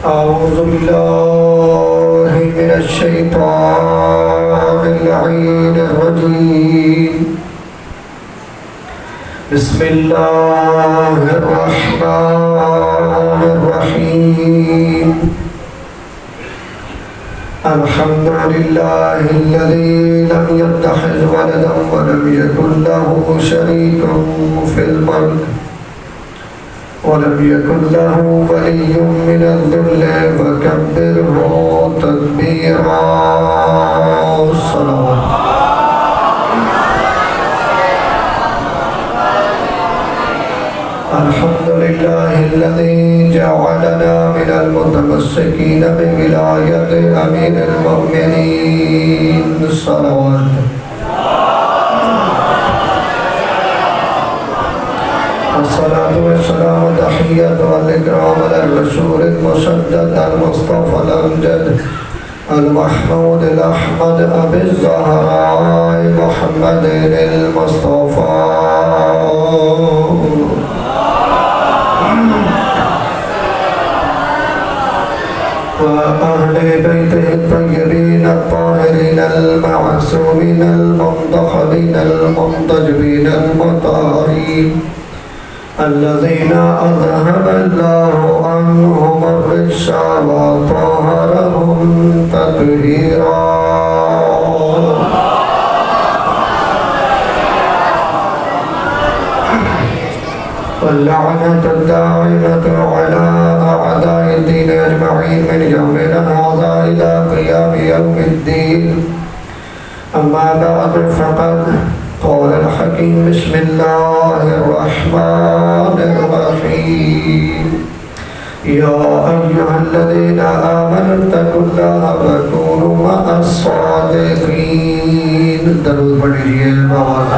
أعوذ بالله من الشيطان اللعين الرجيم بسم الله الرحمن الرحيم الحمد لله الذي لم يتخذ ولدا ولم يكن له شريك في الملك ولم يكن له ولي من الذل وكبره تكبيرا. الصلوات. الحمد لله الذي جعلنا من المتمسكين بولاية أمير المؤمنين. الصلوات. الصلاة والسلام تحية والإكرام للرسول المسدد المصطفى الأمجد المحمود الأحمد أبي الزهراء محمد المصطفى وأهل بيته الطيبين الطاهرين المعصومين المنتخبين المنتجبين المطهرين الذين أذهب الله عنهم الرجس وطهرهم تطهيرا. واللعنة الدائمة على أعداء الدين أجمعين من يومنا هذا إلى قيام يوم الدين. أما بعد فقد قال الحكيم بسم الله الرحمن الرحيم يا أيها الذين آمنوا اتقوا الله وكونوا مع الصادقين. درود پڑھیے بہت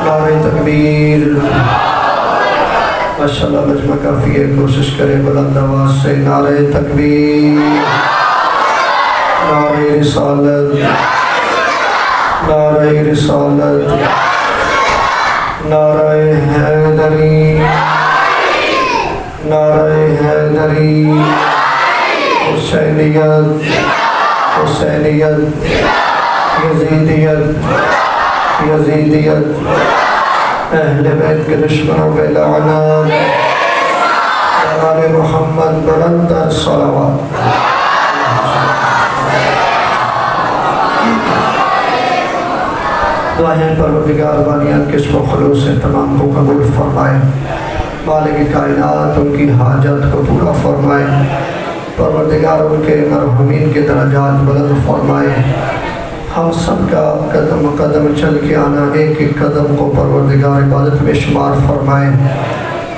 نعرہ تکبیر. ماشاءاللہ مجمع کافی ہے، کوشش کریں بلند آواز سے نعرہ تکبیر، نعرہ رسالت، نعرہ رسالت، نعرہ حیدری، نعرہ حیدری، حسینیت، حسینیت، یزیدیت، یزیدیت، اہل بیت کے دشمنوں پہ لعنت، آل محمد بلند صلوات. دعائیں پروردگار بانیان کے اسم و خلوص سے تمام کو قبول فرمائے، مالک کائنات ان کی حاجت کو پورا فرمائے، پروردگار ان کے مرحومین کے درجات بلند فرمائے. ہم سب کا قدم قدم چل کے آنا ایک ایک قدم کو پروردگار عبادت میں شمار فرمائے،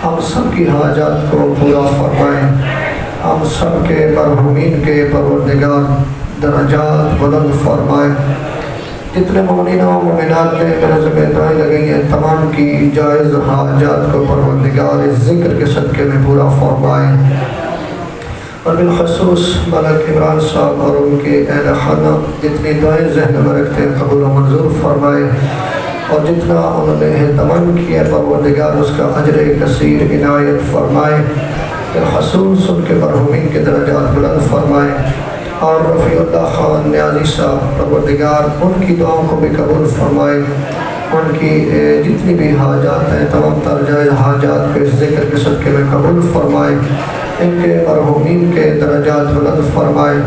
ہم سب کی حاجات کو پورا فرمائے، ہم سب کے مرحومین کے پروردگار درجات بلند فرمائے. جتنے مومنین و مومنات نے میرے ذمہ دعائیں لگئی ہیں تمام کی جائز حاجات کو پروردگار ذکر کے صدقے میں پورا فرمائے، اور بالخصوص ملک عمران صاحب اور ان کے اہل خانہ جتنی دعائیں ذہن میں رکھتے ہیں قبول و منظور فرمائے، اور جتنا انہوں نے اہتمام کیا پروردگار اس کا اجر کثیر عنایت فرمائے، بالخصوص ان کے مرحومین کے درجات بلند فرمائے. اور رفیع اللہ خان نیازی صاحب پروردگار ان کی دعاؤں کو بھی قبول فرمائے، ان کی جتنی بھی حاجات ہیں تمام تر جائز حاجات کو اس ذکر کے صدقے میں قبول فرمائے، ان کے مرحومین کے درجات بلند فرمائے،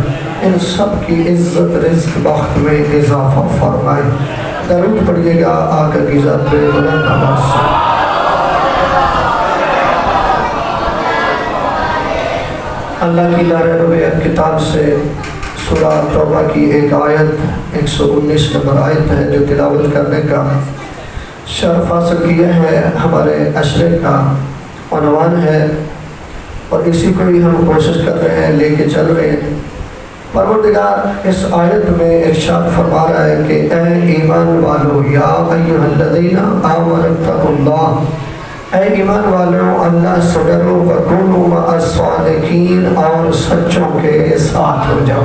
ان سب کی عزت رزق بخت میں اضافہ فرمائے. درود پڑھیے گا آقا کی ذات پہ بلند آواز سے. اللہ کی لارب کتاب سے سورہ توبہ کی ایک آیت 119 نمبر آیت ہے جو تلاوت کرنے کا شرف حاصل کیا ہے، ہمارے عشرے کا عنوان ہے، اور اسی کو ہی ہم کوشش کر رہے ہیں لے کے چل رہے ہیں. پروردگار اس آیت میں ارشاد فرما رہا ہے کہ اے ایمان والو یا ایھا الذین آمنوا اتقوا اللہ، اے ایمان والوں اللہ سے ڈرو وکونوا مع الصادقین، اور سچوں کے ساتھ ہو جاؤ.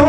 2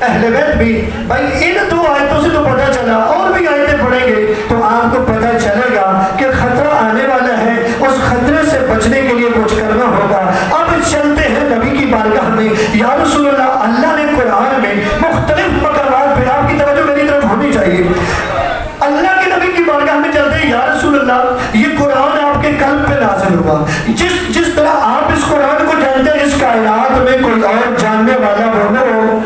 اہل بیت بھی. بھائی ان 2 آیتوں سے تو پتہ چلا, اور بھی آیتیں پڑھیں گے تو آپ کو پتہ چلے گا کہ خطرہ آنے والا ہے, اس خطرے سے بچنے کے لیے کچھ کرنا ہوگا. اب چلتے ہیں نبی کی بارگاہ میں. یا رسول اللہ, اللہ نے قرآن میں مختلف مقامات پہ, آپ کی توجہ میری طرف ہونی چاہیے, اللہ کے نبی کی بارگاہ میں چلتے ہیں. یا رسول اللہ, یہ قرآن آپ کے قلب پہ نازل ہوا. جس طرح آپ اس قرآن کو جانتے ہیں, اس کائنات میں کوئی اور جاننے والا ہو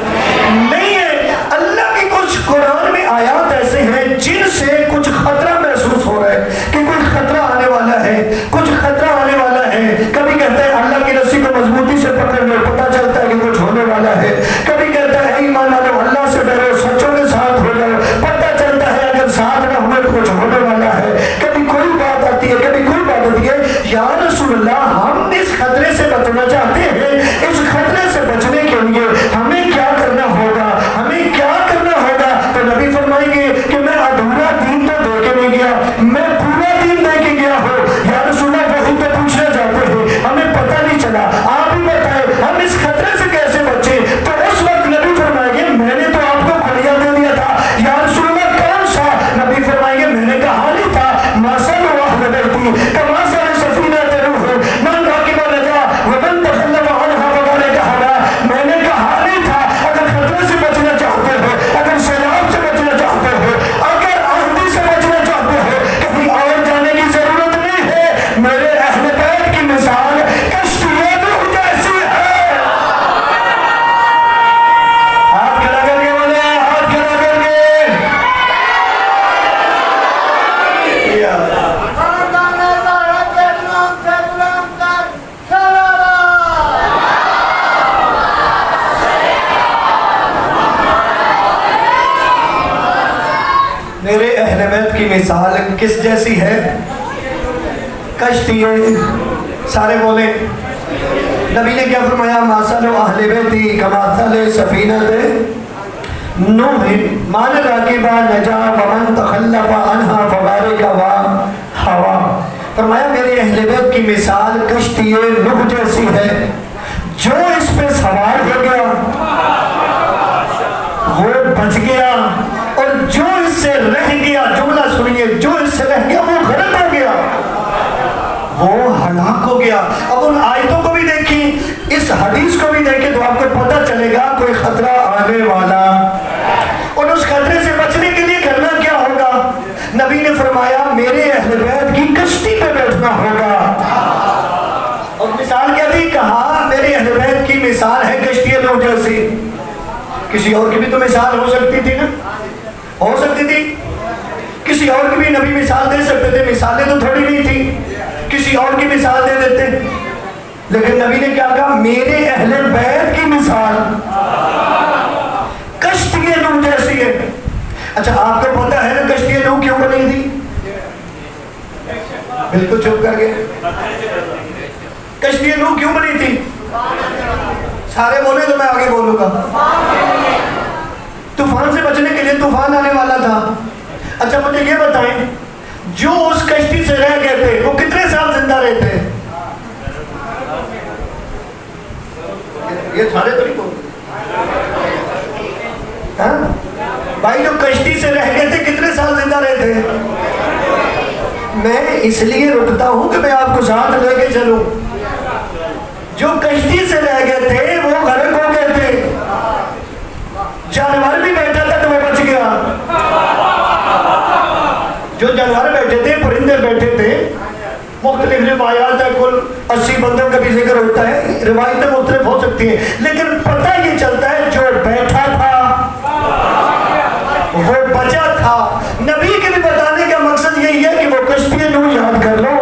نہیں ہے. اللہ کی کچھ قرآن میں آیات ایسے ہیں جن سے کچھ خطرہ محسوس ہو رہا ہے کہ کوئی خطرہ آنے والا ہے, کچھ خطرہ آنے والا ہے. کبھی کہتا ہے اللہ کی رسی کو مضبوطی سے پکڑ لو, پتہ چلتا ہے کہ کچھ ہونے والا ہے. کبھی کہتا ہے ایمان والو اللہ سے ڈرو, سچوں کے ساتھ ہو جاؤ, پتہ چلتا ہے اگر ساتھ نہ ہوئے تو کچھ ہونے والا ہے. کبھی کوئی بات آتی ہے, کبھی کوئی بات آتی ہے. یا رسول اللہ, ہم اس خطرے سے بچنا چاہتے ہیں. اس خطرے سے بچنے کے لیے ہمیں کیا کرنا ہوگا, ہمیں کیا کرنا ہوگا؟ تو نبی فرمائیں گے کہ میں ادھورا دین تو دے کے نہیں گیا, میں پورا دین دے کے گیا ہوں. یا رسول اللہ, وہی تو پوچھنا چاہتے ہیں, ہمیں پتہ نہیں چلا, آپ ہی بتائیں ہم اس خطرے سے کیسے بچیں؟ تو اس وقت نبی فرمائیں گے میں نے تو آپ کو کھڑیا دے دیا تھا. یا رسول اللہ, کون سا؟ نبی فرمائیں گے میں نے کہا نہیں تھا ماسل واہ نبی کماسل سفینہ تروح من راکب نجا ومن تخلف عنها وقال کہا, میں نے کہا نہیں تھا اگر خطرے سے بچنا چاہتے ہو, اگر سیلاب سے بچنا چاہتے ہو, اگر آندھی سے بچنا چاہتے ہو, کہیں اور جانے کی ضرورت نہیں ہے. میرے اہل بیت کی مثال کشتی نوح جیسی ہے. ہاتھ کھڑا کر کے بولے, ہاتھ کھڑا کر کے. میرے اہل بیت کی مثال کس جیسی ہے؟ کشتی ہے. سارے بولے. نبی نے کیا فرمایا؟ ماسل اہل بیتی کماسل سفینۃ نوح من راکب نجا ومن تخلف عنها فبارک وحوا. فرمایا میرے اہل بیت کی مثال کشتی نوح جیسی ہے. جو اس پہ سوار ہو گیا وہ بچ گیا, اور جو اس سے رہ گیا, جملہ سنیے, جو اس سے رہ گیا وہ غرق ہو گیا, وہ ہلاک ہو گیا. اب ان آیتوں کو بھی دیکھیں, اس حدیث کو بھی دیکھیں تو آپ کو پتہ چلے گا کوئی خطرہ آنے والا, اور اس خطرے سے بچنے کے لیے کرنا کیا ہوگا. نبی نے فرمایا میرے اہل بیت کی کشتی پہ بیٹھنا ہوگا. اور مثال کیا دی؟ کہا میرے اہل بیت کی مثال ہے کشتی نوح جیسی. کسی اور کی بھی تو مثال ہو سکتی تھی نا, ہو سکتی تھی. کسی اور کی بھی نبی مثال دے سکتے تھے, مثالیں تو تھوڑی نہیں تھی, کسی اور کی مثال دے دیتے. لیکن نبی نے کیا کہا؟ میرے اہل بیت کی مثال کشتی نوح جیسی ہے. اچھا, آپ کو پتہ ہے نا کشتی نوح کیوں بنی تھی؟ بالکل چپ کر گئے. کشتی نوح کیوں بنی تھی؟ سارے بولے تو میں آگے بولوں گا. طوفان سے بچنے کے لیے, طوفان آنے والا تھا. اچھا مجھے یہ بتائیں, جو اس کشتی سے رہ گئے تھے وہ کتنے سال زندہ رہے تھے؟ یہ سارے تو نہیں بولتے بھائی. جو کشتی سے رہ گئے تھے کتنے سال زندہ رہے تھے؟ میں اس لیے رکتا ہوں کہ میں آپ کو ساتھ لے کے چلوں. جو کشتی سے رہ گئے تھے وہ غرق ہو گئے تھے. جانور بھی بیٹھا تھا تو وہ بچ گیا. جو جانور بیٹھے تھے, پرندے بیٹھے تھے, مختلف روایات ہے, کل 80 بندوں کا بھی ذکر ہوتا ہے, روایتیں مختلف ہو سکتی ہیں, لیکن پتہ یہ چلتا ہے جو بیٹھا تھا وہ بچا تھا. نبی کے بھی بتانے کا مقصد یہی ہے کہ وہ کشتی نوح یاد کر لو,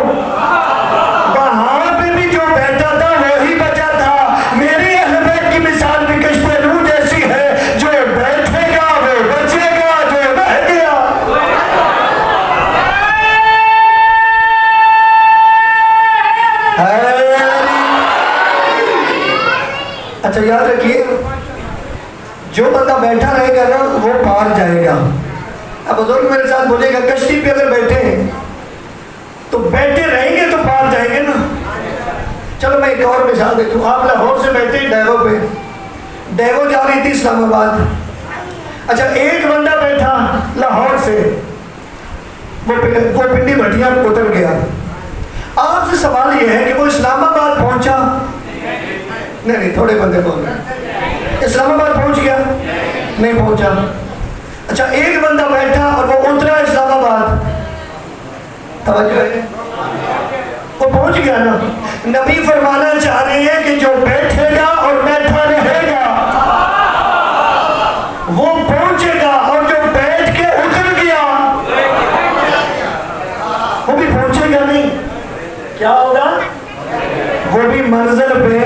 وہاں پہ بھی جو بیٹھا تھا وہی بچا تھا. میری اہل بیت کی مثال بھی کشتی نوح جیسی ہے, جو بیٹھے گا وہ بچے گا, جو بہ گیا. اچھا یاد رکھیے, جو بندہ بیٹھا رہے گا نا وہ پار جائے گا. اب بزرگ میرے ساتھ بولے گا کشتی پہ اگر بیٹھے ہیں تو بیٹھے رہیں گے تو پار جائیں گے نا. چلو میں ایک اور مثال دیکھوں. آپ لاہور سے بیٹھے ڈیروں پہ, ڈیوو جا رہی تھی اسلام آباد. اچھا ایک بندہ بیٹھا لاہور سے, وہ پنڈی بھٹیا اتر گیا. آپ سے سوال یہ ہے کہ وہ اسلام آباد پہنچا؟ نہیں, تھوڑے بندے بول رہے. اسلام آباد پہنچ گیا؟ نہیں پہنچا. اچھا ایک بندہ بیٹھا اور وہ اترا اسلام آباد, توجہ ہے, وہ پہنچ گیا نا. نبی فرمانا چاہ رہے ہیں کہ جو بیٹھے گا اور بیٹھا رہے گا وہ پہنچے گا, اور جو بیٹھ کے اتر گیا وہ بھی پہنچے گا نہیں. کیا ہوگا؟ وہ بھی منزل پہ.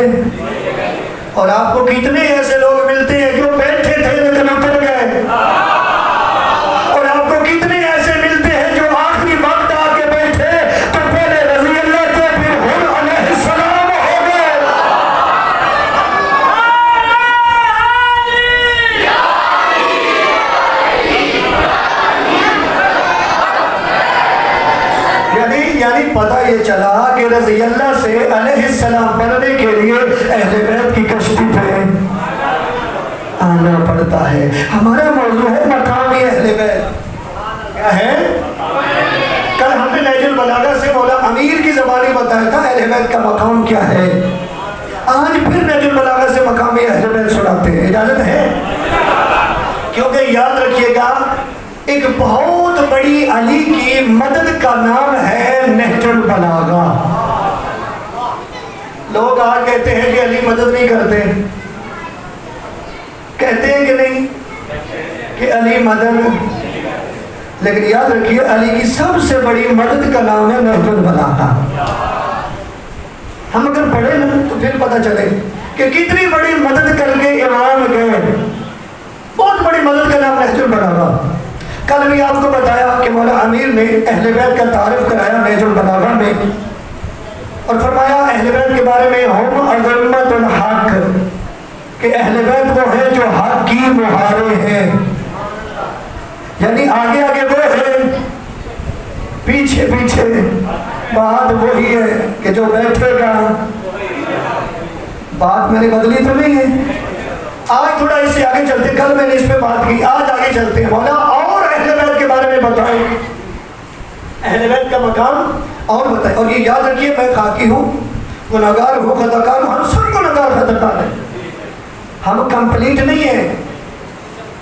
اور آپ کو کتنے ایسے لوگ ملتے ہیں جو بیٹھے تھے لیکن اتر گئے, اور آپ کو کتنے ایسے ملتے ہیں جو آخری وقت آ کے بیٹھے تو پہلے رضی اللہ تھے پھر ہم علیہ السلام ہو گئے. یعنی پتہ یہ چلا کہ رضی اللہ سے علیہ السلام بننے کے لیے اہل بیت کی کشتی پہ آنا پڑتا ہے. ہمارا موضوع ہے مقامی اہل بیت. کیا ہے؟ کل ہم نے نہج البلاغہ سے مولا امیر کی زبانی بتایا تھا اہل بیت کا مقام کیا ہے. آج پھر نہج البلاغہ سے مقامی اہل بیت سناتے ہیں, اجازت ہے؟ کیونکہ یاد رکھیے گا ایک بہت بڑی علی کی مدد کا نام ہے نہج البلاغہ. لوگ آج کہتے ہیں کہ علی مدد نہیں کرتے, کہتے ہیں کہ نہیں کہ علی مدد, لیکن یاد رکھیے علی کی سب سے بڑی مدد کا نام ہے نہج البلاغہ. ہم اگر پڑھیں نا تو پھر پتہ چلے کہ کتنی بڑی مدد کر کے امام گئے. بہت بڑی مدد کا نام نہج البلاغہ. کل بھی آپ کو بتایا کہ مولا امیر نے اہل بیت کا تعارف کرایا نہج البلاغہ میں, اور فرمایا اہل بیت کے بارے میں ہم عظمت الحق, کہ اہل بیت وہ ہیں جو حق کی مہارے ہیں. یعنی آگے آگے وہ ہیں, پیچھے پیچھے بات وہی ہے کہ جو بیٹھے گا. بات میں نے بدلی تو نہیں ہے. آج تھوڑا اس سے آگے چلتے, کل میں نے اس پہ بات کی, آج آگے چلتے ہیں. مولا اور اہل بیت کے بارے میں بتائیں, اہل بیت کا مقام اور بتائیں. اور یہ یاد رکھیے میں خاکی ہوں, گناہگار ہوں, خطاکار ہوں, ہم سب گناہگار خطاکار ہیں. ہم کمپلیٹ نہیں ہیں,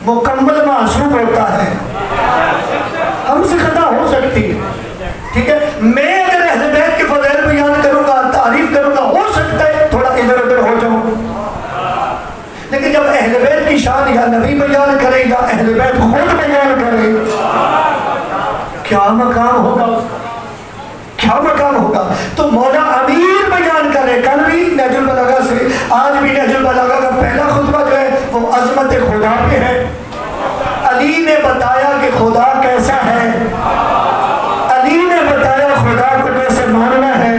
مکمل معصوم ہوتا ہے, ہم سے خطا ہو سکتی ہے. ٹھیک ہے, میں اگر اہل بیت کے فضائل بیان کروں گا, تعریف کروں گا, ہو سکتا ہے تھوڑا ادھر ادھر ہو جاؤں, لیکن جب اہل بیت کی شان یا نبی بیان کرے یا اہل بیت خود بیان کرے, کیا مقام ہوگا اس کا, کیا مقام ہوگا. تو مولا امیر بیان کرے, کل بھی نہج البلاغہ سے, آج بھی نہج البلاغہ کا پہلا خطبہ جو ہے وہ عظمت خدا پہ ہے. علی نے بتایا کہ خدا کیسا ہے, علی نے بتایا خدا کو کیسے ماننا ہے,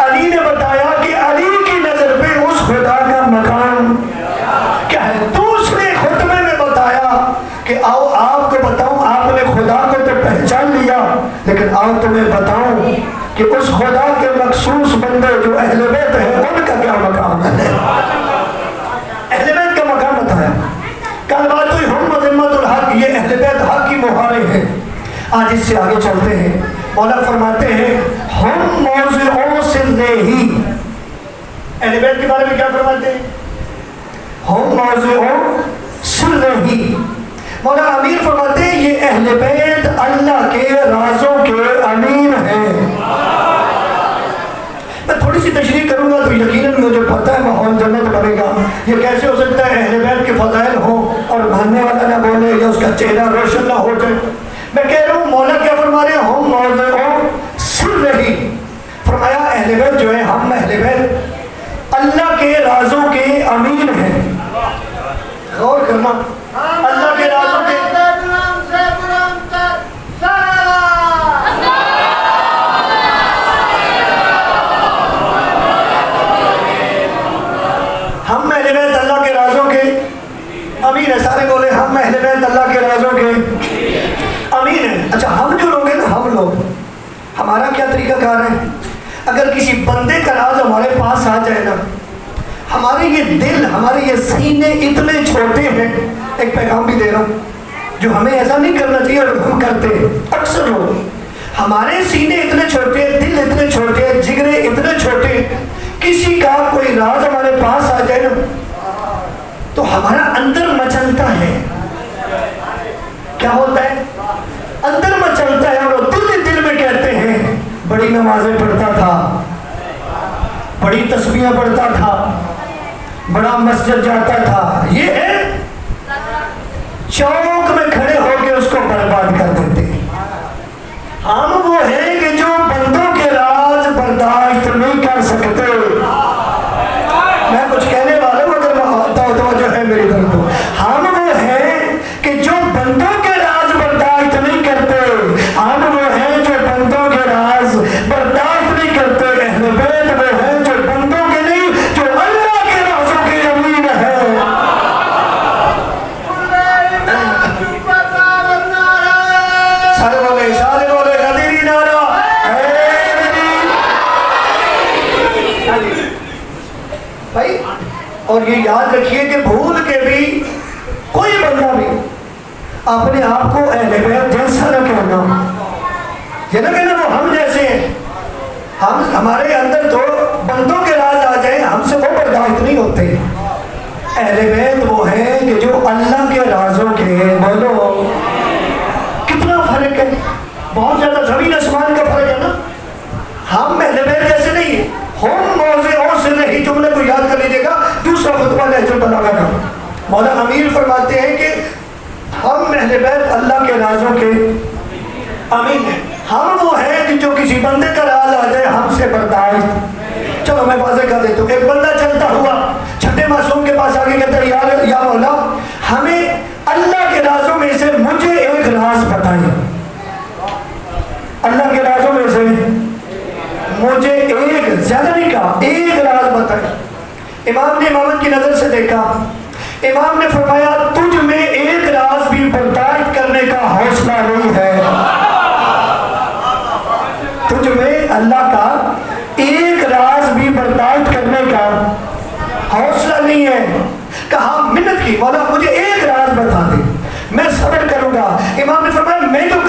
علی نے بتایا کہ علی کی نظر پہ اس خدا کا مقام کیا ہے. دوسرے خطبے میں بتایا کہ آؤ آپ کو بتاؤں, آپ نے خدا کو تو پہچان لیا, لیکن آؤ تمہیں بتاؤں کہ اس خدا کے مخصوص بندے جو اہل بیت ہیں ان کا کیا مقام ہے. اہل بیت کا مقام بتایا. کل بات ہوئی ہم عظمت الحق, یہ اہل بیت حق کی مہارے ہیں. آج اس سے آگے چلتے ہیں. مولا فرماتے ہیں ہم موضوعوں سے نہیں, اہل بیت کے بارے میں کیا فرماتے ہیں, ہم موضوعوں سے نہیں. مولا امیر فرماتے ہیں یہ اہل بیت اللہ کے رازوں کے امین ہیں. میں تھوڑی سی تشریح کروں گا تو یقیناً مجھے پتہ ہے ماحول جنت بنے گا. یہ کیسے ہو سکتا ہے اہل بیت کے فضائل ہوں اور ماننے والا نہ بولے یا اس کا چہرہ روشن نہ ہو جائے. میں کہہ رہا ہوں مولا کیا فرما رہے ہیں, ہم موضوعوں سر نہیں. فرمایا اہل بیت جو ہے, ہم اہل بیت اللہ کے رازوں کے امین ہیں. غور کرنا, اللہ کے رازوں کے ہم اہل بیت اللہ کے رازوں کے امین ہے. سارے بولے ہم اہل بیت اللہ کے رازوں کے ہمارے یہ سینے اتنے چھوٹے ہیں، ایک پیغام بھی دے رہا ہوں جو ہمیں ایسا نہیں کرنا چاہیے اور ہم کرتے ہیں اکثر لوگ. ہمارے سینے اتنے چھوٹے، دل اتنے چھوٹے، جگرے اتنے چھوٹے، کسی کا کوئی راز ہمارے پاس آ جائے نا تو ہمارا اندر مچلتا ہے. کیا ہوتا ہے؟ اندر مچلتا ہے، اور دل میں کہتے ہیں بڑی نمازیں پڑھتا تھا، بڑی تسبیحیں پڑھتا تھا، بڑا مسجد جاتا تھا. یہ ہے چوک میں کھڑے ہو کے اس کو برباد کر دیتے. ہم وہ ہیں کہ جو بندوں کے راز برداشت نہیں کر سکتے. میں کچھ کہنے والا ہوں، اگر توجہ ہے میری طرف تو. ہم وہ ہیں کہ جو بندوں کے راز برداشت نہیں کرتے. ہم وہ ہیں جو بندوں کے راز برداشت نہیں کرتے. اہل بیت وہ ہیں جو بندوں کے نہیں، جو اللہ کے رازوں کے امین ہے. سارے بولے غدیری نعرہ. بھائی اور یہ یاد رکھیے کہ بھول کے بھی کوئی بندہ بھی اپنے آپ کو اہل بیت جیسا نہ کہنا. یہ نہ کہنا وہ ہم جیسے ہیں. ہمارے اندر تو بندوں کے راز آ جائیں، ہم سے وہ برداشت نہیں ہوتے. اہل بیت وہ ہیں کہ جو اللہ کے رازوں کے، بولو کتنا فرق ہے، بہت زیادہ زمین آسمان کا فرق ہے نا. ہم اہل بیت جیسے نہیں ہیں. ہم موضوعوں سے نہیں، جملے کو یاد کر لیجیے گا، دوسرا خطبہ نہج البلاغہ کا. مولانا امیر فرماتے ہیں کہ ہم اہل بیت اللہ کے رازوں کے امین ہیں. ہم وہ ہیں کہ جو کسی بندے کا راز آ جائے ہم سے برداشت. چلو میں واضح کر دیتا ہوں. ایک بندہ چلتا ہوا چھٹے معصوم کے پاس آگے کہتا ہے یا مولا ہمیں اللہ کے رازوں میں سے مجھے ایک راز بتائیں. اللہ کے رازوں میں سے مجھے ایک، زیادہ نہیں کہا، ایک راز بتائیں. امام نے امامت کی نظر سے دیکھا. امام نے فرمایا تجھ میں ایک راز بھی برداشت کرنے کا حوصلہ نہیں ہے. تجھ میں اللہ کا ایک راز بھی برداشت کرنے کا حوصلہ نہیں ہے. کہا منت کی مولا مجھے ایک راز بتا دے، میں صبر کروں گا. امام نے فرمایا میں جو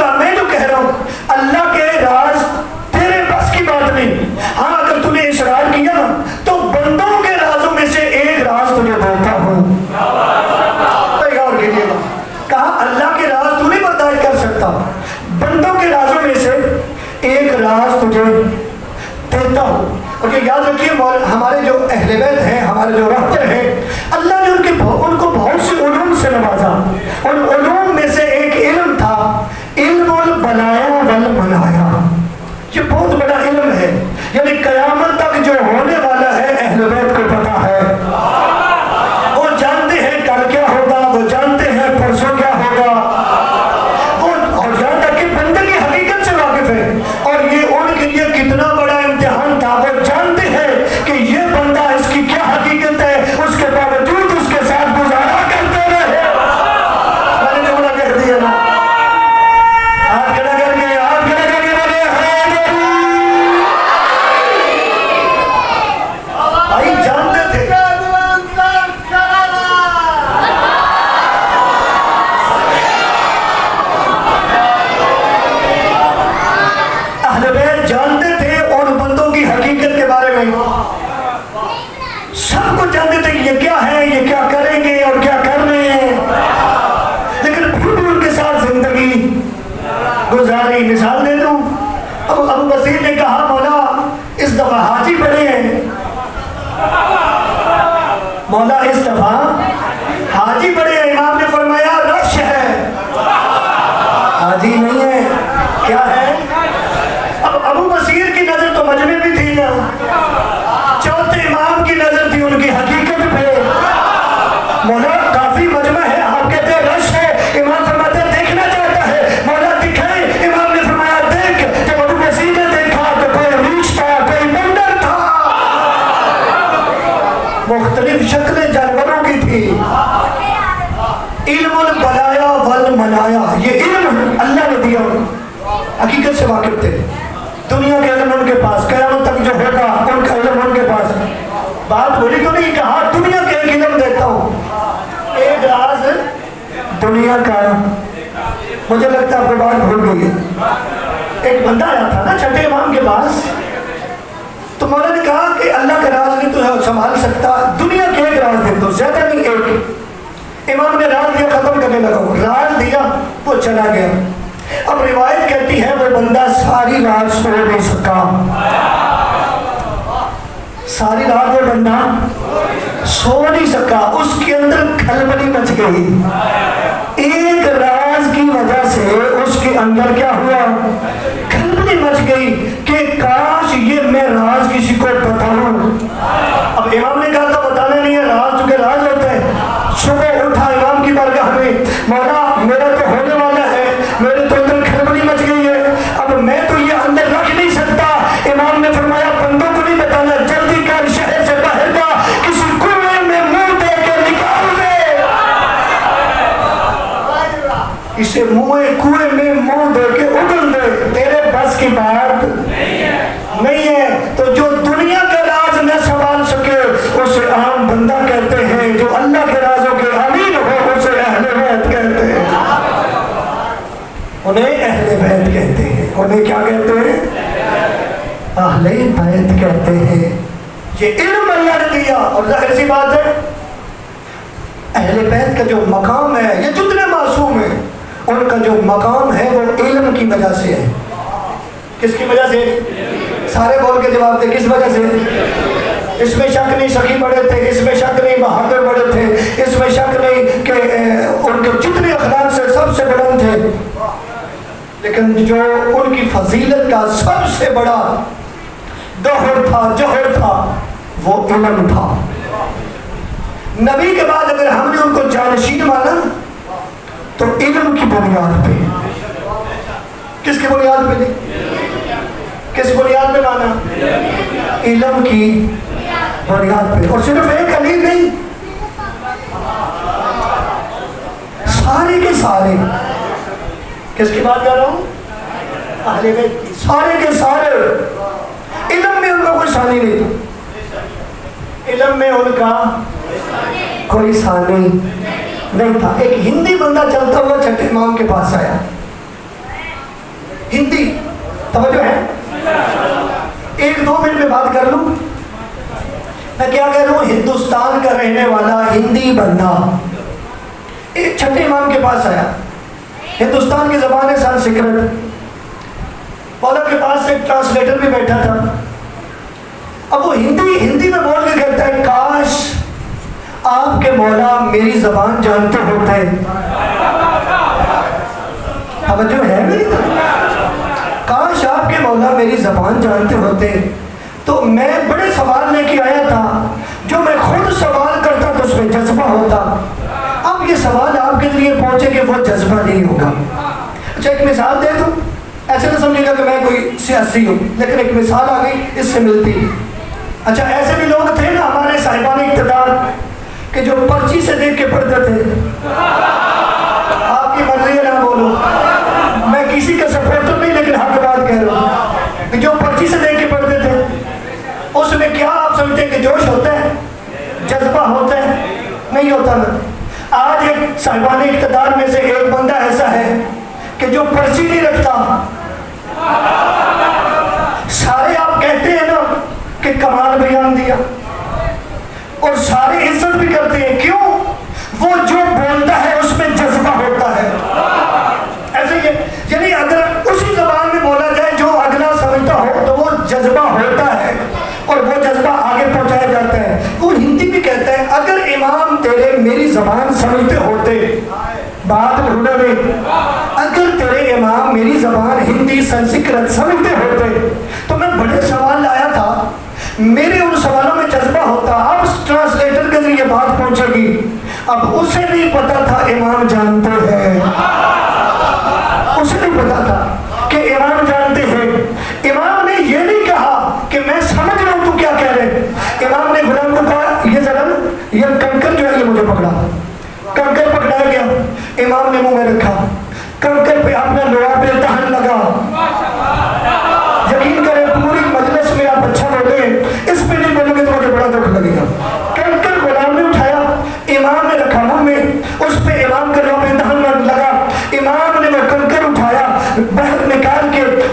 کہہ رہا ہوں اللہ کے راز تیرے بس کی بات نہیں. ہاں اگر تو نے اصرار کیا نا تو بندوں کے رازوں میں سے ایک راز تجھے دیتا ہوں. غور کیجیے گا. کہا اللہ کے راز تو نہیں برداشت کر سکتا، بندوں کے رازوں میں سے ایک راز تجھے دیتا ہوں. اور یہ یاد رکھیے ہمارے جو اہل بیت ہیں، ہمارے جو رہبر ہیں، اللہ نے ان کو بہت سی علوم سے نوازا. ان علوم میں سے ایک علم تھا علم البلایا والمنایا. یہ بہت بڑا علم ہے، یعنی قیامت تک جو ہونے والا ہے اہل بیت کو پتا ہے. وہ جانتے ہیں کل کیا ہوگا، وہ جانتے ہیں پرسوں کیا ہوگا، وہ اور یہاں تک کہ بندے کی حقیقت سے واقف ہے. اور یہ ان کے لیے کتنا بڑا امتحان تھا. وہ جانتے ہیں کہ یہ بندہ اس کی کیا حقیقت ہے، اس کے باوجود اس کے ساتھ گزارا کرتے رہے. میں نے جملہ کہہ دیا نا. آپ کھڑا کر کے بولے بھائی جانتے تھے. اہل بیت جانتے تھے ان بندوں کی حقیقت کے بارے میں. سب کچھ جانتے تھے کہ یہ کیا ہے، یہ کیا کریں گے اور کیا کر رہے ہیں، لیکن پھر بھی ان کے ساتھ زندگی گزاری. مثال دے دوں، ابو بصیر نے کہا مولا اس دفعہ حاجی بڑے ہیں. مولا اس دفعہ حاجی بڑے ہیں. امام نے فرمایا رش ہے، حاجی نہیں ہے. کیا ہے؟ اب ابو بصیر کی نظر تو مجمع بھی تھی نا، چوتھے امام کی نظر تھی ان کی حقیقت پہ. مولا کافی مجمع ہے، آپ کہتے ہیں رش ہے. امام فرماتے ہیں دیکھنا چاہتا ہے. مولا دکھائیں. امام نے فرمایا دیکھ. جب ابو بصیر نے دیکھا تو کوئی ریچھ تھا، کوئی بندر تھا، مختلف شکلیں جانوروں کی تھی. علم البلایا والمنایا، یہ علم اللہ نے دیا. حقیقت سے واقف تھے. دنیا کے علم ان کے پاس، قیامت تک جو ہوگا ان کا علم ان کے پاس. بات بولی تو نہیں، کہا دنیا کے ایک علم دیتا ہوں، ایک راز دنیا کا۔ مجھے لگتا ہے آپ کو بات بھول گئی ہے۔ ایک بندہ آیا تھا نا چھٹے امام کے پاس، تو مولا نے کہا کہ اللہ کا راز نہیں تو سنبھال سکتا، دنیا کے ایک راز دے دو، زیادہ نہیں ایک۔ امام نے راز دیا، ختم کرنے لگا، راز دیا وہ چلا گیا۔ اب روایت کہتی ہے وہ بندہ ساری رات سو نہیں سکا، ساری رات وہ بندہ سو نہیں سکا، اس کے اندر کھلبلی مچ گئی۔ ایک راز کی وجہ سے اس کے اندر کیا ہوا؟ کھلبلی مچ گئی کہ کاش یہ میں راز کسی کو بتاؤں۔ اب امام نے کہا تھا بتانا نہیں ہے، راز چونکہ راز ہوتا ہے۔ صبح اٹھا امام کی بارگاہ میں، مولا میرا تو ہونے والا ہے، میرے تو اندر کھلبلی مچ گئی ہے، اب میں تو یہ اندر رکھ نہیں سکتا۔ امام نے فرمایا بندوں کو نہیں بتانا، جلدی کر شہر سے باہر جا، کسی کنویں میں منہ دے کے نکال دے، اسے کنویں میں منہ دے کے اگل دے، تیرے بس کی بات نہیں ہے۔ تو جو دنیا کا راز نہ سنبھال سکے اسے عام بندہ کہتے ہیں، جو اللہ کے رازوں کے امین ہو اسے اہل بیت کہتے ہیں، انہیں اہل بیت کہتے ہیں۔ انہیں کیا کہتے ہیں؟ اہل بیت کہتے ہیں۔ یہ علم اللہ نے دیا، اور ظاہر سی بات ہے اہل بیت کا جو مقام ہے، یہ جتنے معصوم ہیں ان کا جو مقام ہے وہ علم کی وجہ سے ہے۔ کس کی وجہ سے؟ سارے بول کے جواب دے، کس وجہ سے؟ اس میں شک نہیں سخی بڑے تھے، اس میں شک نہیں بہادر بڑے تھے، اس میں شک نہیں کہ ان کے جتنے اخلاق سے سب سے بلند تھے، لیکن جو ان کی فضیلت کا سب سے بڑا جوہر تھا وہ علم تھا۔ نبی کے بعد اگر ہم نے ان کو جانشین مانا تو علم کی بنیاد پہ۔ کس کی بنیاد پہ؟ کس بنیاد پہ مانا؟ علم کی بنیاد پہ۔ اور صرف ایک علی نہیں، سارے کے سارے، کس کی بات کر رہا ہوں؟ اہل بیت کی، سارے کے سارے۔ علم میں ان کا کوئی ثانی نہیں تھا، علم میں ان کا کوئی ثانی نہیں تھا۔ ایک ہندی بندہ چلتا ہوا چھٹے امام کے پاس آیا، ہندی، توجہ ہے، ایک دو منٹ میں بات کر لوں۔ میں کیا کہہ رہا ہوں؟ ہندوستان کا رہنے والا ہندی بندہ ایک چھٹے امام کے پاس آیا، ہندوستان کی زبان ہے سنسکرت، مولا کے پاس ایک ٹرانسلیٹر بھی بیٹھا تھا۔ اب وہ ہندی میں بول کے کہتا ہے کاش آپ کے مولا میری زبان جانتے ہوتے۔ توجہ ہے میری؟ کاش آپ کے مولا میری زبان جانتے ہوتے تو میں بڑے سوال لے کے آیا تھا، جو میں خود سوال کرتا تو اس میں جذبہ ہوتا، اب یہ سوال آپ کے ذریعے پہنچے کہ وہ جذبہ نہیں ہوگا۔ اچھا ایک مثال دے دوں، ایسے نہ سمجھے گا کہ میں کوئی سیاسی ہوں، لیکن ایک مثال آ گئی اس سے ملتی۔ اچھا ایسے بھی لوگ تھے نا ہمارے صاحبان اقتدار کہ جو پرچی سے دیکھ کے پڑھتے تھے، آپ کی مرضی ہے نہ بولو، میں کسی کا سپورٹر نہیں لیکن حق بات کہہ رہا ہوں، کہ جو پرچی سے دیکھ کے پڑھتے تھے اس میں کیا آپ سمجھتے ہیں کہ جوش ہوتا ہے، جذبہ ہوتا ہے؟ نہیں ہوتا نا۔ آج ایک صاحبان اقتدار میں سے ایک بندہ ایسا ہے کہ جو پرچی نہیں رکھتا، سارے آپ کہتے ہیں نا کہ کمال بیان دیا، اور سارے عزت بھی کرتے ہیں، کیوں؟ وہ جو بولتا ہے اس میں جذبہ ہوتا ہے۔ ایسے ہی یعنی اگر اسی زبان میں بولا جائے جو اگلا سمجھتا ہو تو وہ جذبہ ہوتا ہے اور وہ جذبہ آگے پہنچایا جاتا ہے۔ وہ ہندی بھی کہتا ہے اگر امام تیرے میری زبان سمجھتے ہوتے، بات بھولے نہیں، اگر تیرے امام میری زبان ہندی سنسکرت سمجھتے ہوتے تو میں بڑے سوال لایا تھا، میرے ان سوالوں میں جذبہ ہوتا، اب ٹرانسلیٹر کے ذریعے بات پہنچے گی۔ اب اسے نہیں پتا تھا امام جانتے ہیں، اسے نہیں پتا تھا کہ امام جانتے ہیں۔ امام نے یہ نہیں کہا کہ میں سمجھ رہا ہوں تو کیا کہہ رہے، امام نے غلام کو کہا یہ ذرا یہ کنکر جو ہے یہ مجھے پکڑا، کنکر پکڑایا گیا، امام نے منہ میں رکھا، کنکر پہ اپنا لوہا پہ دہن لگا۔ یقین کریں پوری مجلس میں آپ اچھا بولیں، اس پہ نہیں بولیں گے تو مجھے بڑا دکھ لگے گا۔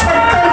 70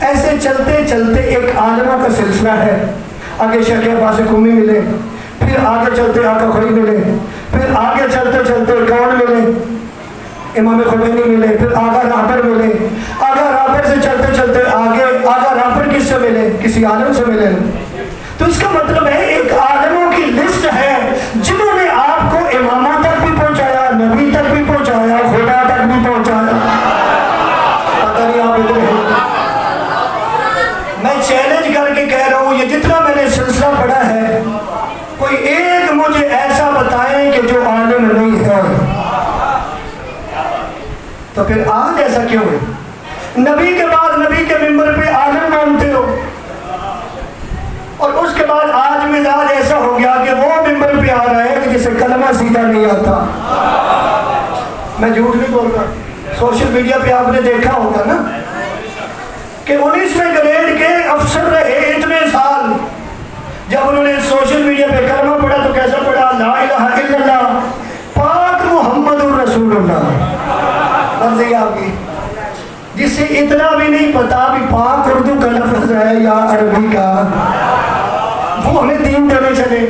ایسے چلتے چلتے ایک عالمہ کا سلسلہ ہے. آگے شیخ عباس قمی ملے, پھر آگے چلتے آقا خوئی ملے, پھر آگے چلتے چلتے کون ملے, امام خمینی ملے, پھر آگا رابر ملے. آگا رابر سے چلتے چلتے آگے آگا رابر کس سے ملے, کسی عالم سے ملے. تو اس کا مطلب ہے ایک عالموں کی لسٹ ہے جنہوں نے آپ کو امامہ تک بھی پہنچایا, نبی تک بھی پہنچایا, خدا تک بھی پہنچایا. پتہ نہیں آپ ادھر ہیں. میں چیلنج کر کے کہہ رہا ہوں, یہ جتنا میں نے سلسلہ پڑھا ہے, کوئی ایک مجھے ایسا بتائیں کہ جو عالم نہیں ہے. تو پھر آج ایسا کیوں ہے؟ نبی کے بعد نبی کے ممبر پہ عالم مانتے ہو, اور اس کے بعد آج مزاج ایسا ہو گیا کہ وہ ممبر پہ آ رہا ہے کہ جسے کلمہ سیدھا نہیں آتا. میں جھوٹ نہیں بول رہا, سوشل میڈیا پہ آپ نے دیکھا ہوگا نا کہ 19ویں گریڈ کے افسر رہے اتنے سال, جب انہوں نے سوشل میڈیا پہ کلمہ پڑھا تو کیسا پڑھا, لا الہ الا اللہ پاک محمد الرسول اللہ. مرضی آپ کی, جس سے اتنا بھی نہیں پتا بھی پاک اردو کا لفظ ہے یا عربی کا, وہ ہمیں دین دینے چلے.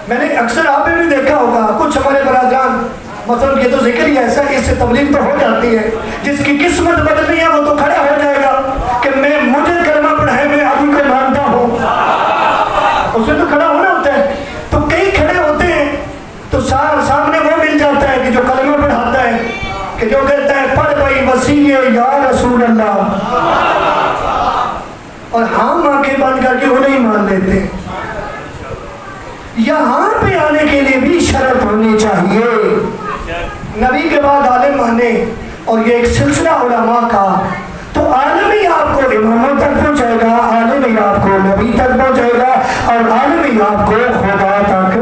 میں نے اکثر آپ نے بھی دیکھا ہوگا, کچھ ہمارے برادران مثلا یہ تو ذکر ہی ایسا, اس سے تبلیغ تو ہو جاتی ہے, جس کی قسمت بدلنی ہے وہ تو کھڑا ہو جائے گا کہ مجھے کلمہ پڑھائے, میں ابھی کو مانتا ہوں. اس میں تو کھڑا ہونا ہوتا ہے. تو کئی کھڑے ہوتے ہیں تو سامنے وہ مل جاتا ہے کہ جو کلمہ پڑھاتا ہے, کہ جو کہتا ہے پڑھ بھائی وسیع یا رسول اللہ, اور ہم آنکھیں بند کر کے وہ نہیں مان لیتے. یہاں پہ آنے کے لیے بھی شرط ہونی چاہیے, نبی کے بعد عالم مانے, اور یہ ایک سلسلہ علماء کا. تو عالم ہی آپ کو اماموں تک پہنچائے گا, عالم ہی آپ کو نبی تک پہنچائے گا, اور عالم ہی آپ کو خدا تک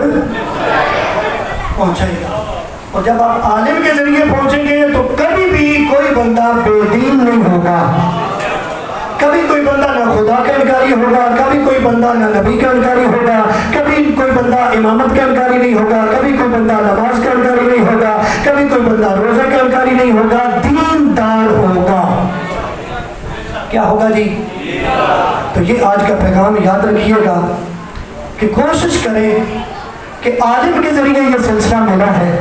پہنچائے گا. اور جب آپ عالم کے ذریعے پہنچیں گے تو کبھی بھی کوئی بندہ بے دین نہیں ہوگا, کبھی کوئی بندہ نہ خدا کا انکاری ہوگا, کبھی کوئی بندہ نہ نبی کا انکاری ہوگا, کبھی کوئی بندہ امامت کا انکاری نہیں ہوگا, کبھی کوئی بندہ نماز کا انکاری نہیں ہوگا, کبھی کوئی بندہ روزہ کا انکاری نہیں ہوگا, دیندار ہوگا. کیا ہوگا جی؟ تو یہ آج کا پیغام یاد رکھیے گا کہ کوشش کریں کہ عالم کے ذریعے یہ سلسلہ ملا ہے.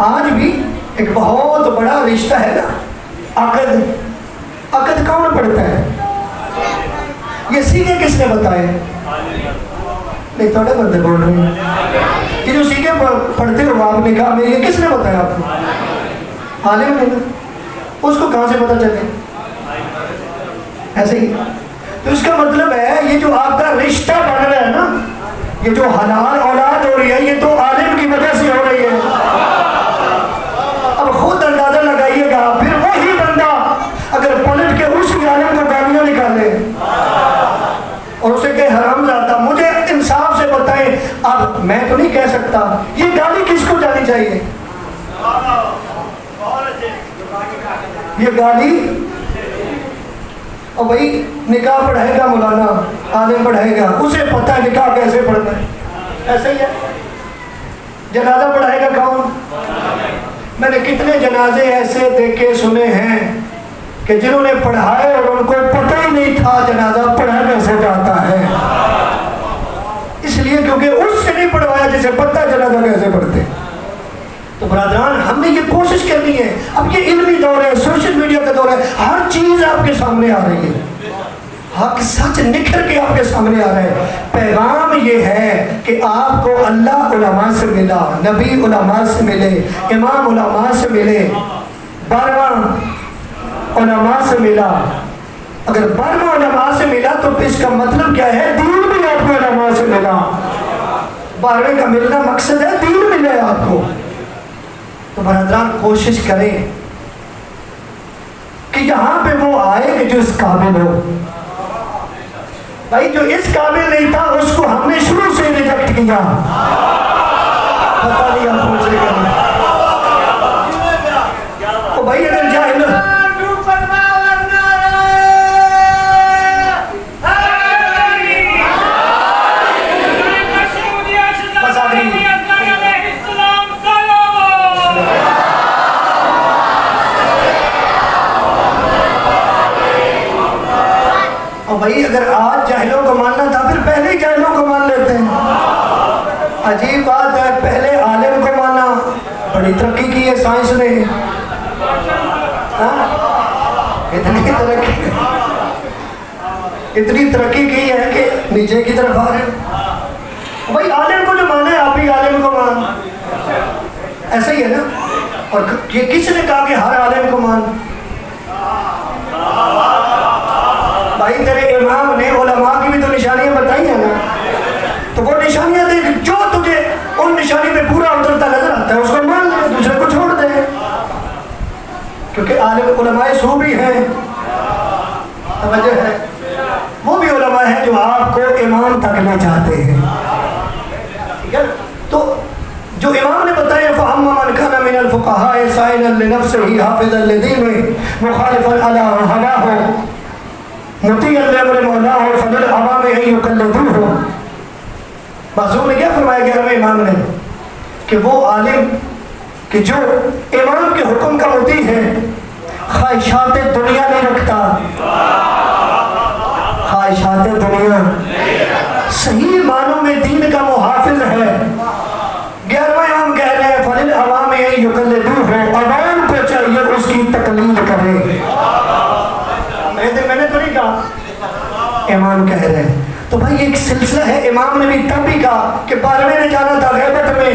آج بھی ایک بہت بڑا رشتہ ہے نا, عقد. عقد کون پڑھتا ہے؟ یہ سیکھے کس نے بتائے؟ نہیں تھوڑے بندے بول رہے ہیں, یہ جو سیکھے پڑھتے ہو آپ نے کہا, میں یہ کس نے بتایا آپ کو؟ عالم نے. اس کو کہاں سے پتہ چلے؟ ایسے ہی. تو اس کا مطلب ہے یہ جو آپ کا رشتہ بن رہا ہے نا, یہ جو حلال اولاد ہو رہی ہے, یہ تو عالم کی وجہ سے ہو رہی ہے. اب خود اندازہ لگائیے گا, پھر وہی بندہ اگر پلٹ کے اس عالم کو گالیاں نکالے اور اسے کہ حرام زادہ, مجھے انصاف سے بتائیں, اب میں تو نہیں کہہ سکتا, یہ گالی کس کو جانی چاہیے؟ یہ گالی, اور بھائی نکاح پڑھائے گا مولانا, عالم پڑھائے گا, اسے پتہ ہے نکاح کیسے پڑھنا ہے. ایسے ہی ہے. جنازہ پڑھائے گا کون؟ میں نے کتنے جنازے ایسے دیکھے سنے ہیں کہ جنہوں نے پڑھائے اور ان کو پتہ ہی نہیں تھا جنازہ پڑھا کیسے جاتا ہے. اس لیے کیونکہ اس سے نہیں پڑھوایا جسے پتہ جنازہ کیسے پڑھتے. تو برادران, ہم نے یہ کوشش کرنی ہے. اب یہ علمی دور ہے, سوشل میڈیا کا دور ہے, ہر چیز آپ کے سامنے آ رہی ہے, حق سچ نکھر کے آپ کے سامنے آ رہے ہیں. پیغام یہ ہے کہ آپ کو اللہ علماء سے ملا, نبی علماء سے ملے, امام علماء سے ملے, 12 علماء سے ملا. اگر 12 علماء سے ملا تو اس کا مطلب کیا ہے؟ دین بھی آپ کو علماء سے ملا. 12 کا ملنا مقصد ہے دین ملے آپ کو. تو برادران کوشش کریں کہ یہاں پہ وہ آئے کہ جو اس قابل ہو. بھائی جو اس قابل نہیں تھا اس کو ہم نے شروع سے ریجیکٹ کیا. پتہ نہیں آپ پوچھے گا تو بھائی اگر جاہل اور بھائی اگر آج جاہلوں کو ماننا تھا پھر پہلے ہی جاہلوں کو مان لیتے ہیں. عجیب بات ہے، پہلے عالم کو مانا. بڑی ترقی کی ہے سائنس نے، اتنی ترقی کی ہے کہ نیچے کی طرف آ رہے ہیں. بھائی عالم کو جو مانا ہے آپ بھی عالم کو مان، ایسا ہی ہے نا. اور یہ کس نے کہا کہ ہر عالم کو مان؟ بھائی تیرے امام نے علماء کی بھی تو نشانیاں بتائی ہیں نا، تو وہ نشانیاں دیکھ، جو تجھے ان نشانی پہ پورا اترتا نظر آتا ہے اس کو مان لے، دوسرے کو چھوڑ دے. کیونکہ عالم علماء سو بھی ہیں، توجہ ہے، وہ بھی علماء ہیں جو آپ کو امام تک لے جاتے ہیں. ٹھیک ہے، تو جو امام نے بتایا فَأَمَّا مَنْ كَانَ مِنَ الْفُقَهَاءِ سَائِلًا لِنَفْسِهِ حَافِظًا لِدِينِهِ مُخَالِفًا عَلَى هَوَاهُ مُطِيعًا لِأَمْرِ مَوْلَاهُ فَلِلْعَوَامِ أَن يُقَلِّدُوهُ. معصوم نے کیا فرمایا 11ویں امام نے کہ وہ عالم کہ جو امام کے حکم کا مطیع ہے، خواہشات دنیا نہیں رکھتا، خواہشات دنیا، صحیح معنوں میں دین کا محافظ ہے. 11واں امام کہہ رہے ہیں فَلِلْعَوَامِ أَن يُقَلِّدُوهُ، عوام کو چاہیے اس کی تقلید کرے. میں نے تو نہیں کہا، امام کہہ رہے ہیں. تو بھائی ایک سلسلہ ہے، امام نے بھی تب بھی کہا کہ 12ویں نے جانا تھا غیبت میں،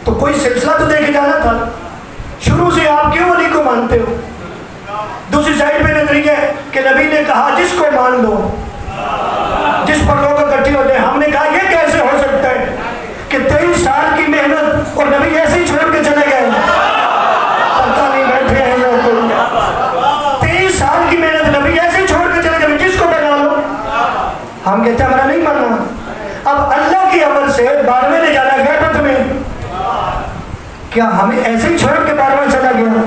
تو کوئی سلسلہ تو دے کے جانا تھا. شروع سے آپ کیوں ولی کو مانتے ہو؟ دوسری سائڈ پہ نظریہ ہے کہ نبی نے کہا جس کو مان لو، جس پر لوگ اکٹھے ہوتے ہیں. ہم نے کہا یہ کیسے ہو سکتا ہے کہ 23 سال کی محنت اور نبی ایسے ہی چھوڑ کے چلے گئے؟ پتہ نہیں بیٹھے ہیں لوگ، 23 سال کی محنت نبی ایسے ہی چھوڑ کے چلے گئے، جس کو بنا لو. ہم کہتے ہیں ہمارا نہیں ماننا. اب اللہ کی عمل سے 12ویں نے جانا غیبت میں، کیا ہمیں ایسے ہی چھوڑ کے 12واں چلا گیا؟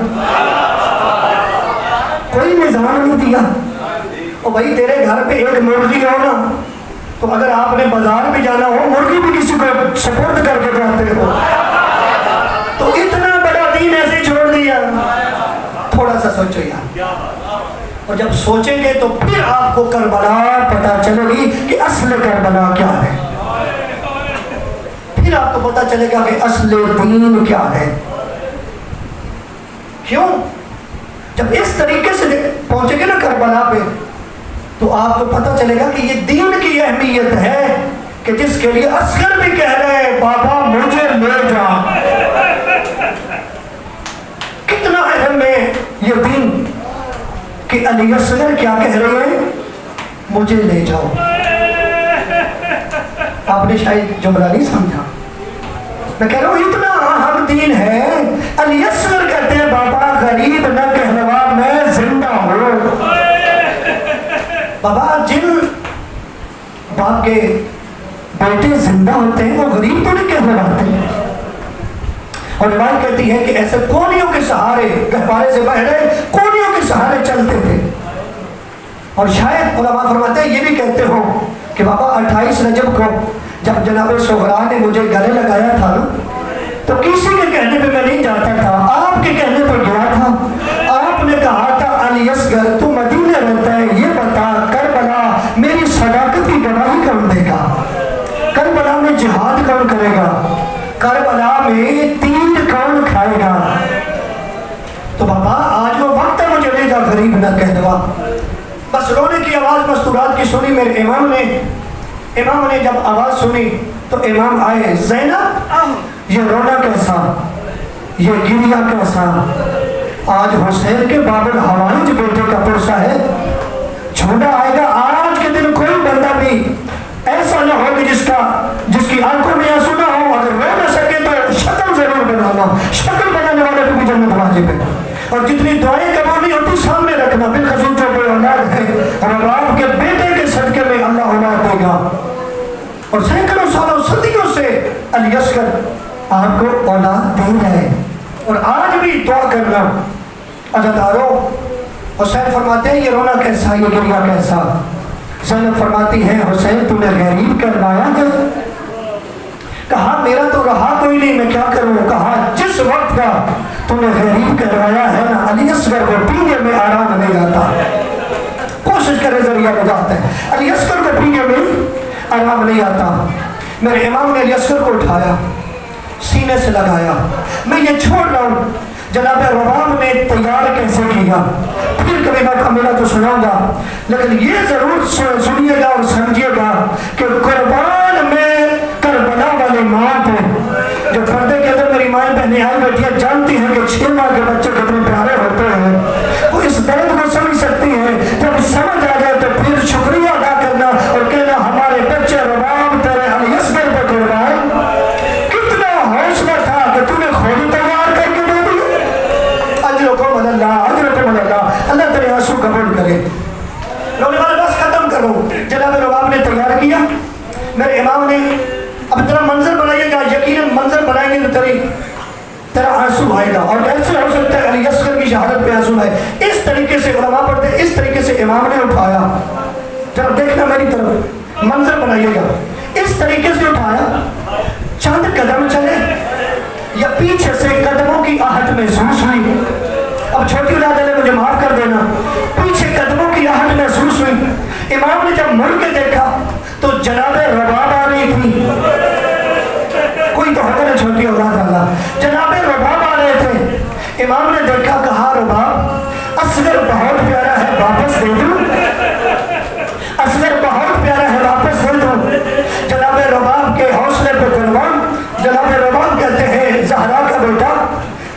کوئی نظام نہیں دیا. اور بھائی تیرے گھر پہ ایک مرغی ہو نا، تو اگر آپ نے بازار بھی جانا ہو مرغی بھی کسی کو سپورٹ کر کے جاتے ہو. تو اتنا بڑا دین ایسے ہی چھوڑ دیا. تھوڑا سا سوچو یار، اور جب سوچیں گے تو پھر آپ کو کربلا پتہ چلے گی کہ اصل کربلا کیا ہے. پھر آپ کو پتہ چلے گا کہ اصل دین کیا ہے. کیوں؟ جب اس طریقے سے پہنچے گے نا کربلا پہ، تو آپ کو پتہ چلے گا کہ یہ دین کی اہمیت ہے کہ جس کے لیے اصغر بھی کہہ رہے ہیں بابا مجھے لے جا. کتنا اہم ہے یہ دین کہ علی اصغر کیا کہہ رہے ہیں؟ مجھے لے جاؤ. آپ نے شاید جملہ نہیں سمجھا. میں کہہ رہا ہوں اتنا اہم دین ہے. علی اصغر کہتے ہیں بابا غریب نہ کہلوا میں زندہ ہوں. بابا جن باپ کے بیٹے زندہ ہوتے ہیں وہ غریب تو نہیں کہلواتے ہیں. اور روایت کہتی ہے کہ ایسے کونیوں کے سہارے گہوارے سے بہرے کونیوں کے سہارے چلتے تھے. اور شاید علماء فرماتے ہیں یہ بھی کہتے ہو کہ بابا 28 رجب کو جب جناب صغرا نے مجھے گلے لگایا تھا نا، تو کسی کے کہنے پہ میں نہیں جاتا تھا، آپ کے کہنے پر گیا تھا. آپ نے کہا تھا علی اصغر تو مدینے رہتا ہے، یہ بتا کربلا میری صداقت کی گواہی کون دے گا؟ کربلا میں جہاد کون کرے گا؟ کربلا میں تیر کون کھائے گا؟ تو بابا آج وہ وقت ہے مجھے لے جا غریب نہ کہلوا. بس رونے کی آواز مستورات کی سنی میرے امام نے جب آواز سنی تو امام آئے. زینب یہ رونا کیسا، یہ گریا کیسا؟ آج حسین کے باب الحوائج بیٹے کا پرسہ ہے. چھوٹا آئے گا آج کے دن کوئی بندہ بھی ایسا نہ ہو کہ جس کی آنکھوں میں آنسو نہ ہو. اگر رو نہ سکے تو شکل ضرور بنانا، شکل بنانے والے کو بھی جنت واجب ہے. اور جتنی دعائیں قبول نہیں ہوتی سامنے رکھنا. بالخصوص جو کوئی اولاد ہے اور آپ کے بیٹے کے صدقے میں اللہ اولاد دے گا. اور سینکڑوں سالوں صدیوں سے علی اصغر آپ کو اولاد دے رہے. اور آج بھی دعا کرنا. عزادارو حسین فرماتے ہیں یہ رونا کیسا، یہ گریا کیسا؟ زینب فرماتی ہے حسین تو نے غریب کروایا ہے. کہا میرا تو رہا کوئی نہیں، میں کیا کروں؟ کہا جس وقت کا تو نے غریب کروایا ہے نا، علی اصغر کو پینے میں آرام نہیں آتا. کوشش لشکر ذریعہ ہو جاتا ہے. علی اصغر کو پینے میں آرام نہیں آتا. میرے امام نے علی اصغر کو اٹھایا, سینے سے لگایا. میں یہ چھوڑ رہا ہوں جناب رباب نے تیار کیسے کیا, پھر کبھی میں کمیلا تو سناؤں گا, لیکن یہ ضرور سنیے گا اور سمجھیے گا کہ قربان میں کربلا والی ماں تھے جو پردے کے اندر میری مائیں بہنیں آئی بیٹھیاں جانتی ہیں کہ 6 ماہ کے بچے کتنے پیارے ہوتے ہیں, وہ اس درد کو سمجھ سکتی ہیں. جب سمجھ آ جائے تو پھر شکریہ ادا کرنا اور کہنا ہمارے بچے رباب تیرے علی اصغر پہ قربان. کتنا حوصلہ تھا کہ تو نے خود تیار کر کے دے دی. اجرکم اللہ, اجرکم اللہ, اللہ تیرے آنسو قبول کرے. لوگ بس ختم کرو. جناب رباب نے تیار کیا. میرے امام نے اب تیرا منظر بنائیے گا, یقیناً منظر بنائیں گے تو تیرا آنسو آئے گا, اور ایسے ہو سکتا ہے علی اصغر کی شہادت پہ آنسو آئے. اس طریقے سے علماء پڑھتے, اس طریقے سے امام نے اٹھایا. جب دیکھنا میری طرف, منظر بنائیے گا, اس طریقے سے اٹھایا. چند قدم چلے یا پیچھے سے قدموں کی آہٹ محسوس ہوئی. اب چھوٹی اولاد نے مجھے معاف کر دینا, پیچھے قدموں کی آہٹ محسوس ہوئی. امام نے جب مڑ کے دیکھا تو جناب رباب آ رہی تھی. کوئی تو ہوگا نا چھوٹی اولاد والا, جناب رباب آ رہے تھے. امام نے دیکھا, کہا رباب اصغر بہت پیارا ہے, واپس دے دوں, اصغر بہت پیارا ہے, واپس دے دوں. جناب رباب کے حوصلے پہ قربان. جناب رباب کہتے ہیں زہرا کا بیٹا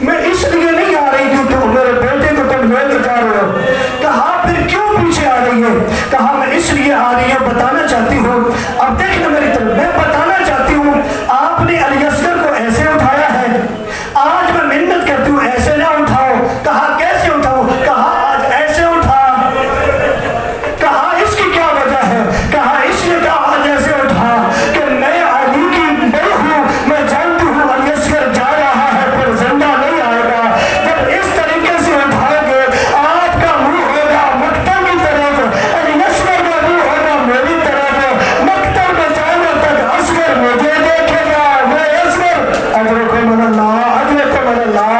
میں اس لیے نہیں آ رہی کہ تم میرے بیٹے کو تم لے کے جا رہے ہو. کہا پھر کیوں پیچھے آ رہی ہے؟ کہا میں اس لیے آ رہی ہوں, بتانا چاہتی ہوں. اب دیکھنا میری طرف, میں بتانا چاہتی ہوں آپ نے علی اصغر کو ایسے اٹھایا ہے, آج میں محنت کرتی ہوں ایسے نہ اٹھاؤ. کہا کیسے اٹھاؤ؟ کہا آج ایسے اٹھا. کہا اس کی کیا وجہ ہے؟ کہا اس لیے کہا آج ایسے اٹھا کہ میں علی کی بہو ہوں, میں جانتی ہوں علی اصغر جا رہا ہے پر زندہ نہیں آئے گا. جب اس طریقے سے اٹھائے گے آپ کا منہ ہوگا مکتب کی طرف, علی اصغر کا منہ ہوگا میری طرف. مکتب میں جانے تک اصغر مجھے دیکھے گا, میں اصغر. اجرکم اللہ, اجرکم اللہ,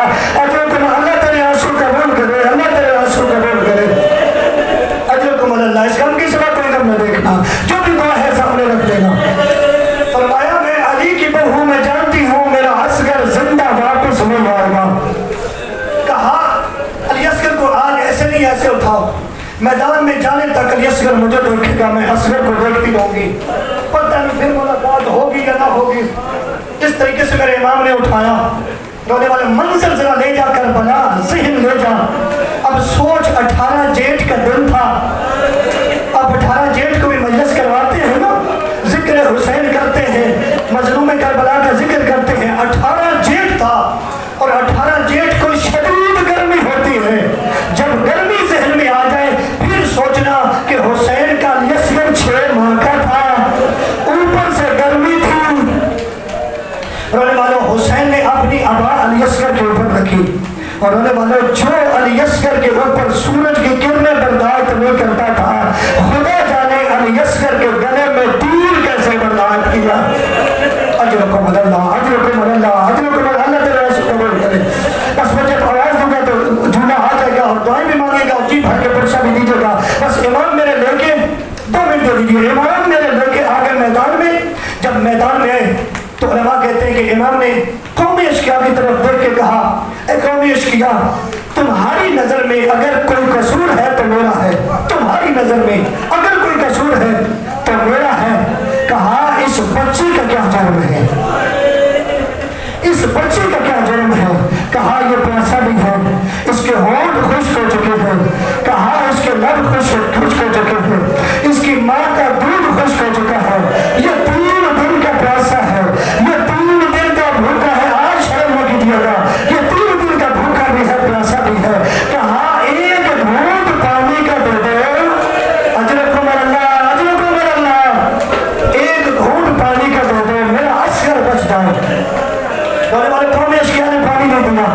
اجرکم اللہ. تیرے آنسو قبول کرے, اللہ تیرے آنسو قبول کرے. اجرکم اللہ. اس غم کی سوا کوئی غم نہ دیکھنا, جو بھی دعا ہے سامنے رکھ دینا. فرمایا میں علی کی بہو ہوں, میں جانتی ہوں میرا اصغر زندہ واپس نہیں آئے گا. کہا علی اصغر کو آج ایسے نہیں ایسے اٹھاؤ, میدان میں جانے تک علی اصغر مجھے دیکھے گا, میں اصغر کو دیکھتی رہوں گی, پتہ نہیں پھر ملاقات ہوگی یا نہ ہوگی. اس طریقے سے میرے امام نے اٹھایا. رونے والے منظر ذرا لے جا کر بنا, ذہن لے جا. اب سوچ 18 جیٹھ کا دن تھا. اب 18 جیٹھ کو بھی مجلس کرواتے ہیں نا, ذکر حسین کرتے ہیں, مظلوم کربلا کا ذکر کرتے ہیں. 18 جیٹھ تھا اور 18 جیٹھ کو شدید گرمی ہوتی ہے. جب گرمی ذہن میں آ جائے پھر سوچنا کہ حسین کا علی اصغر 6 ماہ کا تھا, اوپر سے گرمی تھی. رونے والوں, حسین نے اپنی ابا علی اصغر کے اوپر رکھی, اور رونے والوں جو علی اصغر کے اوپر سورج کی کرنیں برداشت نہیں کرتا تھا, خدا جانے علی اصغر کے گلے میں تیر کیسے برداشت کیا. اجرکم اللہ, اجرکم اللہ, اجرکم اللہ. اللہ تیرے آنسو قبول کرے. بس میں جب آواز دوں گا تو جھولا آ جائے گا اور دعائیں بھی مانگے گا, جی بھر کے پرچہ بھی دیجیے گا. بس امام میرے لے کے 2 منٹ دے دیجیے. امام میرے لے کے آگے میدان میں. جب میدان میں آئے تو علماء کہتے ہیں کہ امام نے قومی اشقیاء کی طرف دیکھ کے کہا, اے قومی اشقیاء, تمہاری نظر میں اگر کوئی قصور ہے تو میرا ہے. تمہاری نظر میں اگر کوئی قصور ہے تو میرا ہے. کہا اس بچی کا کیا جرم ہے, اس بچی کا کیا جرم ہے. کہا یہ پیاسا بھی ہے, اس کے ہونٹ خشک ہو چکے ہیں. کہا اس کے لب خشک ہو چکے ہیں, اس کی ماں کا دودھ خشک ہو چکا ہے. یہ 3 دن کا پیاسا ہے, یہ 3 دن کا بھوکا ہے. آج شرم نہ کیجیے گا, یہ 3 دن کا بھوکا بھی ہے, پیاسا بھی ہے. کہا ایک گھونٹ پانی کا دے دو. اجرکم اللہ, اجرکم اللہ. ایک گھونٹ پانی کا دے دو, میرا اصغر بچ جائے. والے قوم اشقیاء نے پانی نہیں دیا.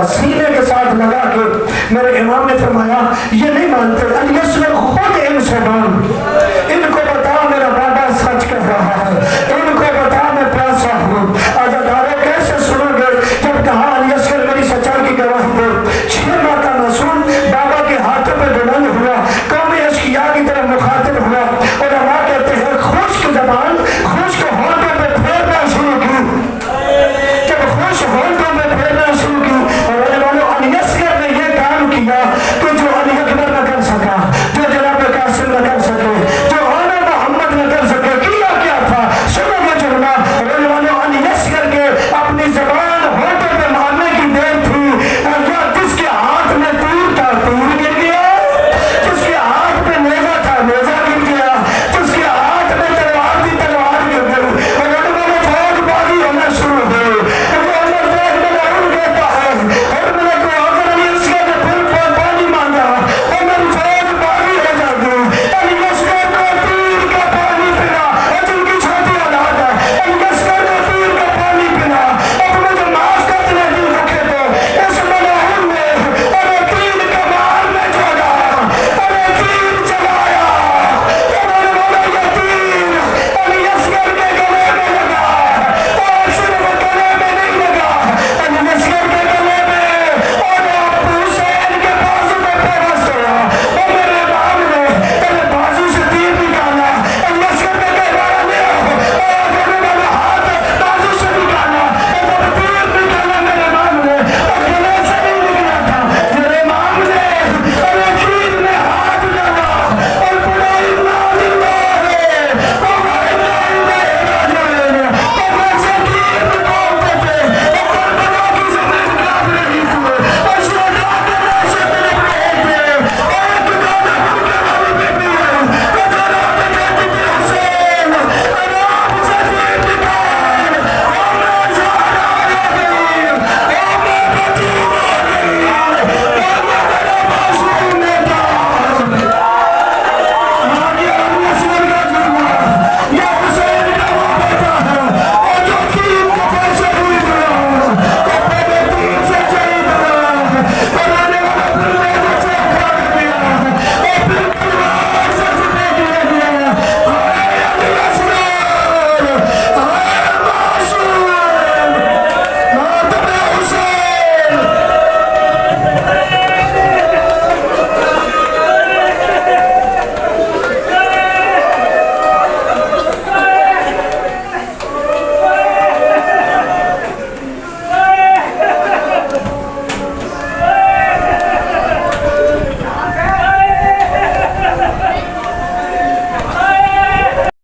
سینے کے ساتھ لگا کے میرے امام نے فرمایا یہ نہیں مانتے الیسر خود ان سے مان